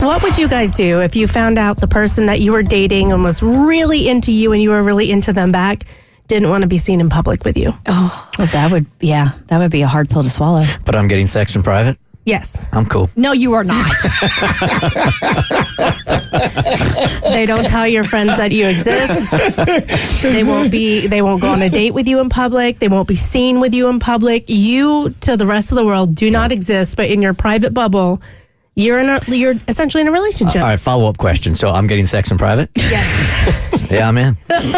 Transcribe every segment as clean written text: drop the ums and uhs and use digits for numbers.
What would you guys do if you found out the person that you were dating and was really into you and you were really into them back didn't want to be seen in public with you? Oh, well, that would be a hard pill to swallow. But I'm getting sex in private? Yes. I'm cool. No, you are not. They don't tell your friends that you exist. They won't go on a date with you in public. They won't be seen with you in public. You, to the rest of the world, do not exist, but in your private bubble, you're essentially in a relationship. All right, follow-up question. So I'm getting sex in private? Yes. Yeah, I'm in. That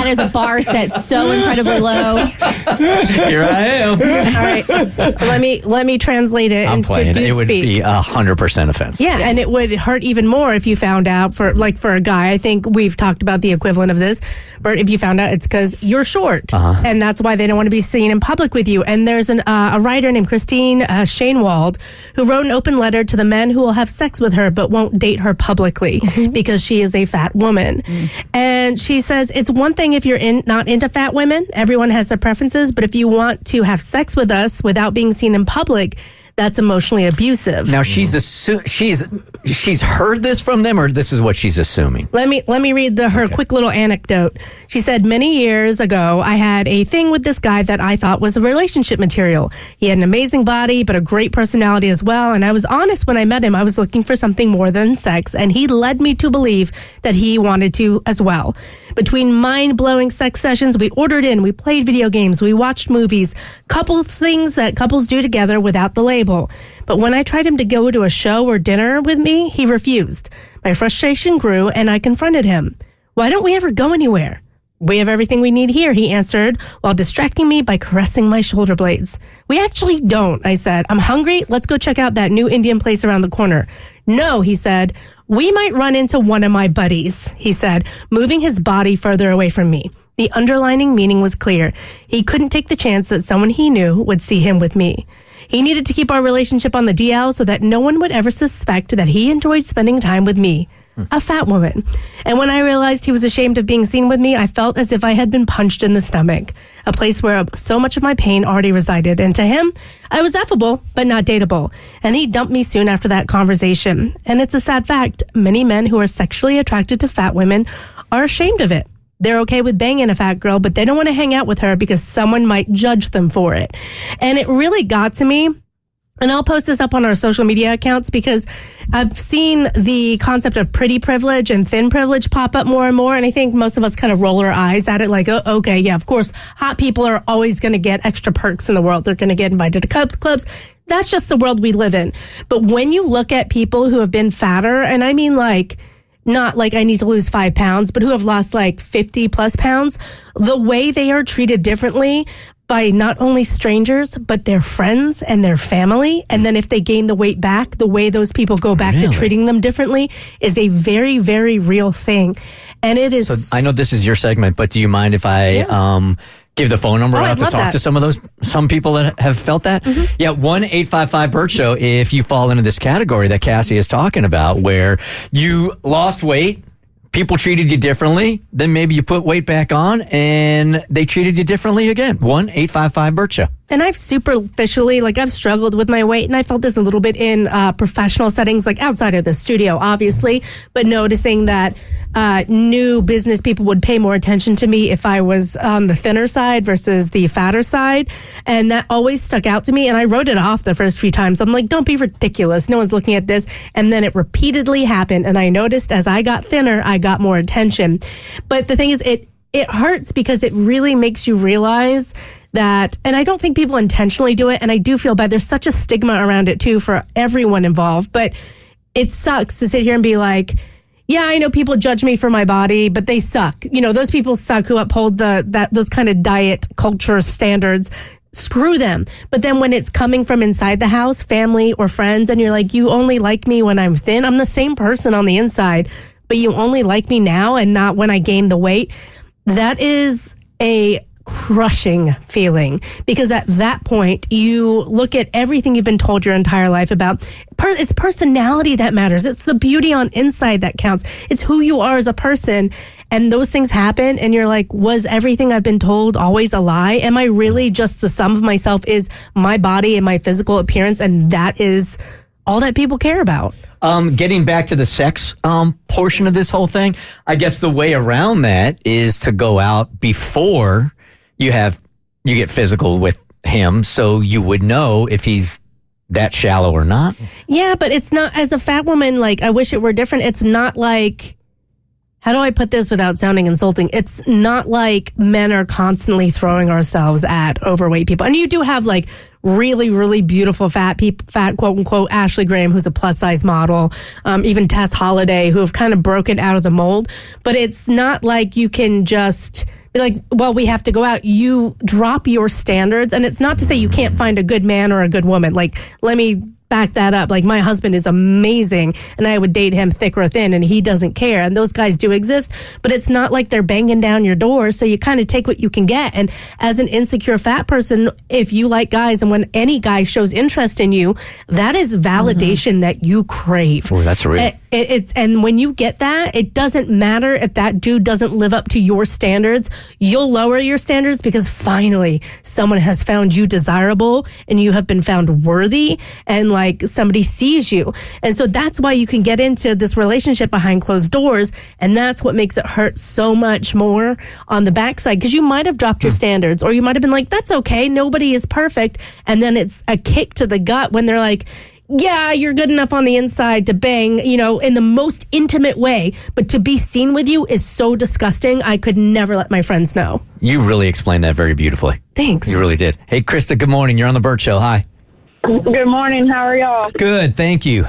is a bar set so incredibly low. Here I am. All right. Let me translate it I'm into playing. dude It would speak. be 100% offensive. Yeah, and it would hurt even more if you found out for a guy. I think we've talked about the equivalent of this. Bert, if you found out it's because you're short, and that's why they don't want to be seen in public with you. And there's a writer named Christine Shainwald who wrote an open letter to the men who will have sex with her but won't date her publicly because she is a fat woman. And she says it's one thing if you're not into fat women. Everyone has their preferences, but if you want to have sex with us without being seen in public, that's emotionally abusive. Now she's heard this from them, or this is what she's assuming? Let me read her quick little anecdote. She said, many years ago, I had a thing with this guy that I thought was a relationship material. He had an amazing body, but a great personality as well. And I was honest when I met him. I was looking for something more than sex, and he led me to believe that he wanted to as well. Between mind-blowing sex sessions, we ordered in, we played video games, we watched movies, couple things that couples do together without the label. But when I tried him to go to a show or dinner with me, he refused. My frustration grew, and I confronted him. Why don't we ever go anywhere? We have everything we need here, he answered, while distracting me by caressing my shoulder blades. We actually don't, I said. I'm hungry. Let's go check out that new Indian place around the corner. No, he said. We might run into one of my buddies, he said, moving his body further away from me. The underlining meaning was clear. He couldn't take the chance that someone he knew would see him with me. He needed to keep our relationship on the DL so that no one would ever suspect that he enjoyed spending time with me, a fat woman. And when I realized he was ashamed of being seen with me, I felt as if I had been punched in the stomach, a place where so much of my pain already resided. And to him, I was affable, but not dateable. And he dumped me soon after that conversation. And it's a sad fact. Many men who are sexually attracted to fat women are ashamed of it. They're okay with banging a fat girl, but they don't want to hang out with her because someone might judge them for it. And it really got to me. And I'll post this up on our social media accounts because I've seen the concept of pretty privilege and thin privilege pop up more and more. And I think most of us kind of roll our eyes at it like, oh, okay, yeah, of course, hot people are always going to get extra perks in the world. They're going to get invited to clubs. That's just the world we live in. But when you look at people who have been fatter, and I mean not like I need to lose 5 pounds, but who have lost like 50 plus pounds, the way they are treated differently by not only strangers, but their friends and their family. And then if they gain the weight back, the way those people go back to treating them differently is a very, very real thing. And it is... So I know this is your segment, but do you mind if I give the phone number out to talk to some people that have felt that? Yeah, 1-855-BERT show if you fall into this category that Cassie is talking about, where you lost weight, people treated you differently, then maybe you put weight back on and they treated you differently again. 1-855-BERT show. And I've superficially, I've struggled with my weight, and I felt this a little bit in professional settings, like outside of the studio, obviously, but noticing that new business people would pay more attention to me if I was on the thinner side versus the fatter side. And that always stuck out to me. And I wrote it off the first few times. I'm like, don't be ridiculous. No one's looking at this. And then it repeatedly happened. And I noticed as I got thinner, I got more attention. But the thing is, it hurts because it really makes you realize that, and I don't think people intentionally do it, and I do feel bad. There's such a stigma around it too for everyone involved, but it sucks to sit here and be like, yeah, I know people judge me for my body, but they suck. You know, those people suck who uphold those kind of diet culture standards. Screw them. But then when it's coming from inside the house, family or friends, and you're like, you only like me when I'm thin. I'm the same person on the inside, but you only like me now and not when I gain the weight. That is a crushing feeling, because at that point you look at everything you've been told your entire life about. It's personality that matters. It's the beauty on inside that counts. It's who you are as a person. And those things happen and you're like, was everything I've been told always a lie? Am I really just the sum of myself is my body and my physical appearance, and that is all that people care about? Getting back to the sex portion of this whole thing, I guess the way around that is to go out before you get physical with him, so you would know if he's that shallow or not. Yeah, but it's not, as a fat woman, like, I wish it were different. It's not like, how do I put this without sounding insulting? It's not like men are constantly throwing ourselves at overweight people. And you do have like really, really beautiful fat quote unquote Ashley Graham, who's a plus size model, even Tess Holliday, who have kind of broken out of the mold. But it's not like you can just be like, well, we have to go out. You drop your standards. And it's not to say you can't find a good man or a good woman. Like, let me back that up. Like, my husband is amazing and I would date him thick or thin and he doesn't care. And those guys do exist, but it's not like they're banging down your door. So you kind of take what you can get. And as an insecure fat person, if you like guys and when any guy shows interest in you, that is validation that you crave. Oh, that's real. And when you get that, it doesn't matter if that dude doesn't live up to your standards. You'll lower your standards because finally someone has found you desirable and you have been found worthy, and like somebody sees you. And so that's why you can get into this relationship behind closed doors. And that's what makes it hurt so much more on the backside, because you might have dropped your standards, or you might have been like, that's okay, nobody is perfect. And then it's a kick to the gut when they're like, yeah, you're good enough on the inside to bang, in the most intimate way, but to be seen with you is so disgusting. I could never let my friends know. You really explained that very beautifully. Thanks. You really did. Hey, Krista, good morning. You're on the Bert Show. Hi. Good morning. How are y'all? Good, thank you.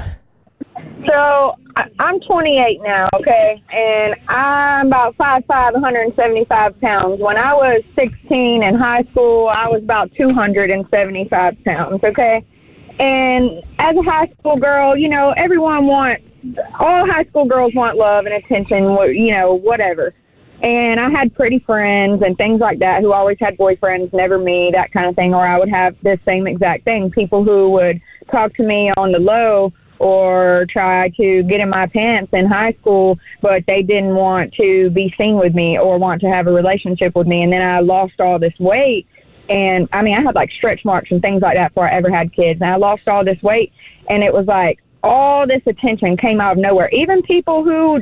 So, I'm 28 now, okay? And I'm about 5'5", 175 pounds. When I was 16 in high school, I was about 275 pounds, okay? And as a high school girl, all high school girls want love and attention, whatever. And I had pretty friends and things like that who always had boyfriends, never me, that kind of thing. Or I would have this same exact thing. People who would talk to me on the low or try to get in my pants in high school, but they didn't want to be seen with me or want to have a relationship with me. And then I lost all this weight. And, I had, like, stretch marks and things like that before I ever had kids. And I lost all this weight, and it was like all this attention came out of nowhere. Even people who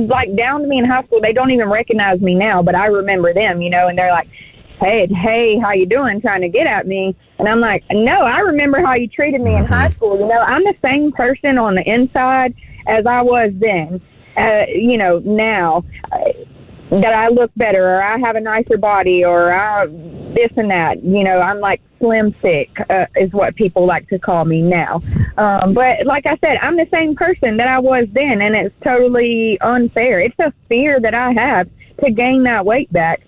like, downed me in high school, they don't even recognize me now, but I remember them, and they're like, hey, how you doing, trying to get at me. And I'm like, no, I remember how you treated me in high school. I'm the same person on the inside as I was then, now. That I look better, or I have a nicer body, or this and that. I'm like slim thick is what people like to call me now. But like I said, I'm the same person that I was then, and it's totally unfair. It's a fear that I have to gain that weight back,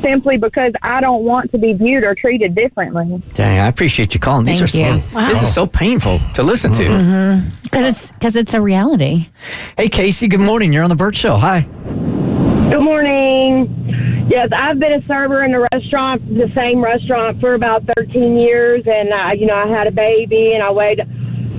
simply because I don't want to be viewed or treated differently. Dang, I appreciate you calling. This is so painful to listen to. Because it's a reality. Hey, Casey, good morning. You're on the Bert Show. Hi. Good morning. Yes, I've been a server in the same restaurant for about 13 years, and I had a baby, and I weighed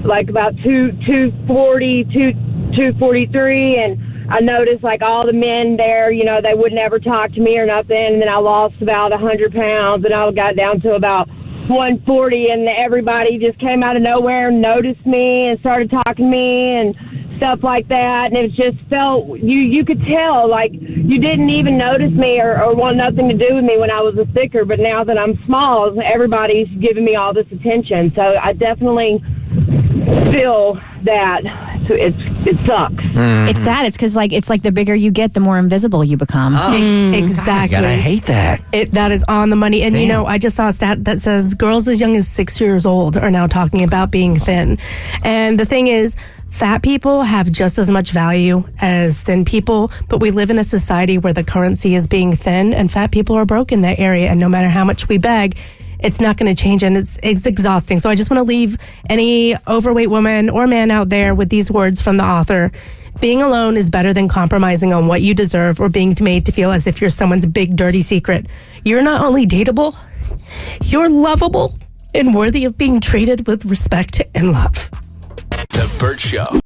like about 240, 243, and I noticed like all the men there, they would never talk to me or nothing, and then I lost about 100 pounds, and I got down to about 140, and everybody just came out of nowhere and noticed me and started talking to me and stuff like that, and it just felt, you could tell, like, you didn't even notice me or want nothing to do with me when I was a thicker, but now that I'm small, everybody's giving me all this attention, so I definitely feel that it sucks. It's sad. It's because it's like the bigger you get, the more invisible you become. Exactly. God, I hate that. That is on the money. And I just saw a stat that says girls as young as 6 years old are now talking about being thin. And the thing is, fat people have just as much value as thin people, but we live in a society where the currency is being thin, and fat people are broke in that area. And no matter how much we beg, it's not going to change, and it's exhausting. So I just want to leave any overweight woman or man out there with these words from the author. Being alone is better than compromising on what you deserve or being made to feel as if you're someone's big, dirty secret. You're not only dateable, you're lovable and worthy of being treated with respect and love. The Bert Show.